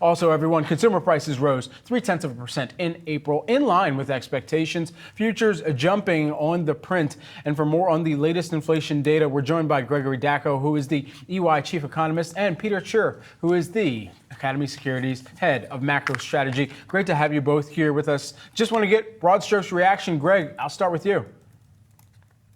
Also, everyone, consumer prices rose 0.3% in April, in line with expectations. Futures jumping on the print. And for more on the latest inflation data, we're joined by Gregory Daco, who is the EY chief economist, and Peter Tchir, who is the Academy Securities head of macro strategy. Great to have you both here with us. Just want to get broad strokes reaction. Greg, I'll start with you.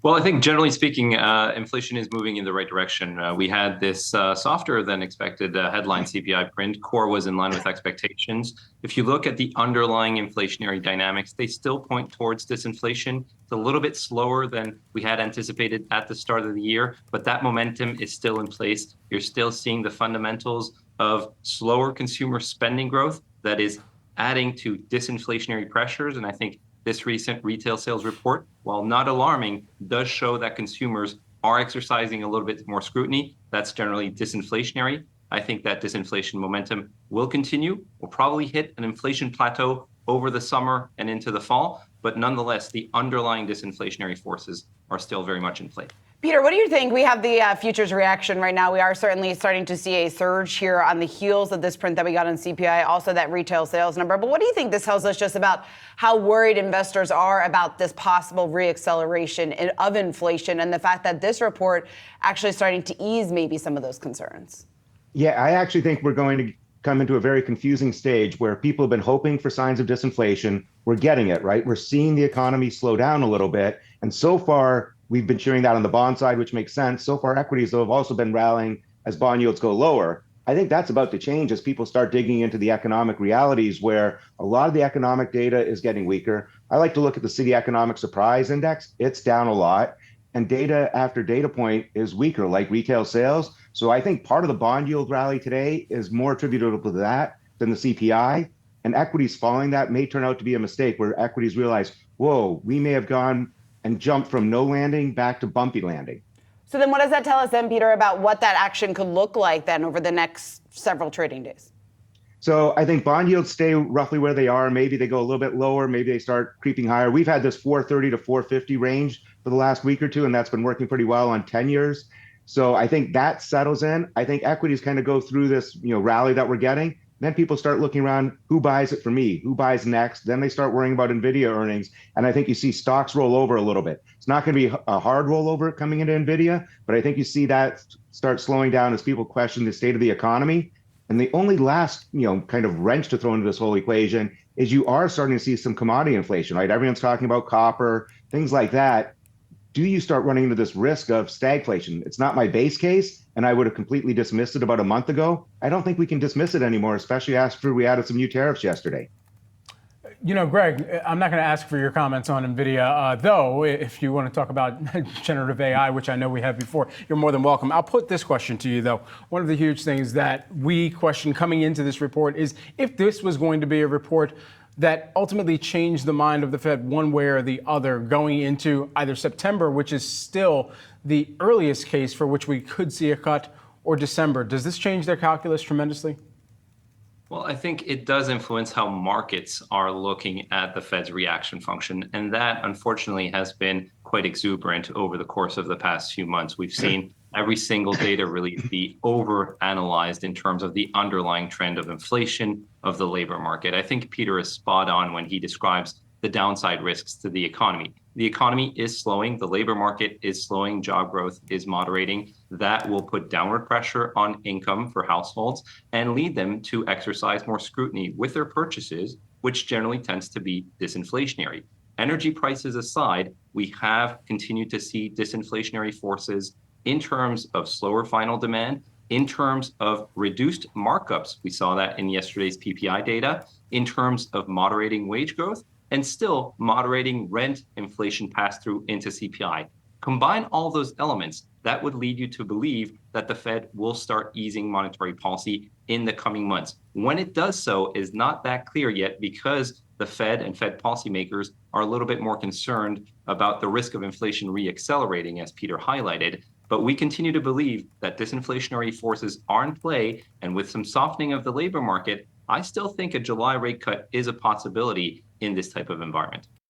Well, I think generally speaking, inflation is moving in the right direction. We had this softer than expected headline CPI print. Core was in line with expectations. If you look at the underlying inflationary dynamics, they still point towards disinflation. It's a little bit slower than we had anticipated at the start of the year, but that momentum is still in place. You're still seeing the fundamentals of slower consumer spending growth that is adding to disinflationary pressures. And I think this recent retail sales report, while not alarming, does show that consumers are exercising a little bit more scrutiny. That's generally disinflationary. I think that disinflation momentum will continue. We'll probably hit an inflation plateau over the summer and into the fall, but nonetheless, the underlying disinflationary forces are still very much in play. Peter, what do you think? We have the futures reaction right now. We are certainly starting to see a surge here on the heels of this print that we got on CPI, also that retail sales number. But what do you think this tells us just about how worried investors are about this possible reacceleration of inflation and the fact that this report actually starting to ease maybe some of those concerns? Yeah, I actually think we're going to come into a very confusing stage where people have been hoping for signs of disinflation. We're getting it, right? We're seeing the economy slow down a little bit. And so far, we've been cheering that on the bond side, which makes sense. So far, equities, though, have also been rallying as bond yields go lower. I think that's about to change as people start digging into the economic realities where a lot of the economic data is getting weaker. I like to look at the City Economic Surprise Index. It's down a lot. And data after data point is weaker, like retail sales. So I think part of the bond yield rally today is more attributable to that than the CPI. And equities following that may turn out to be a mistake where equities realize, whoa, we may have gone and jumped from no landing back to bumpy landing. So then what does that tell us then, Peter, about what that action could look like then over the next several trading days? So I think bond yields stay roughly where they are. Maybe they go a little bit lower. Maybe they start creeping higher. We've had this 430 to 450 range for the last week or two, and that's been working pretty well on 10 years. So I think that settles in. I think equities kind of go through this, rally that we're getting. Then people start looking around, who buys it for me? Who buys next? Then they start worrying about NVIDIA earnings. And I think you see stocks roll over a little bit. It's not going to be a hard rollover coming into NVIDIA, but I think you see that start slowing down as people question the state of the economy. And the only last, kind of wrench to throw into this whole equation is you are starting to see some commodity inflation, right? Everyone's talking about copper, things like that. Do you start running into this risk of stagflation? It's not my base case, and I would have completely dismissed it about a month ago. I don't think we can dismiss it anymore, especially after we added some new tariffs yesterday. Greg, I'm not going to ask for your comments on NVIDIA, though, if you want to talk about generative AI, which I know we have before, you're more than welcome. I'll put this question to you, though. One of the huge things that we question coming into this report is if this was going to be a report that ultimately changed the mind of the Fed one way or the other going into either September, which is still the earliest case for which we could see a cut, or December. Does this change their calculus tremendously? Well, I think it does influence how markets are looking at the Fed's reaction function. And that, unfortunately, has been quite exuberant over the course of the past few months. We've seen every single data release be over-analyzed in terms of the underlying trend of inflation, of the labor market. I think Peter is spot on when he describes the downside risks to the economy. The economy is slowing, the labor market is slowing, job growth is moderating. That will put downward pressure on income for households and lead them to exercise more scrutiny with their purchases, which generally tends to be disinflationary. Energy prices aside, we have continued to see disinflationary forces in terms of slower final demand, in terms of reduced markups. We saw that in yesterday's PPI data, in terms of moderating wage growth, and still moderating rent inflation pass-through into CPI. Combine all those elements, that would lead you to believe that the Fed will start easing monetary policy in the coming months. When it does so is not that clear yet because the Fed and Fed policymakers are a little bit more concerned about the risk of inflation reaccelerating, as Peter highlighted. But we continue to believe that disinflationary forces are in play, and with some softening of the labor market, I still think a July rate cut is a possibility in this type of environment.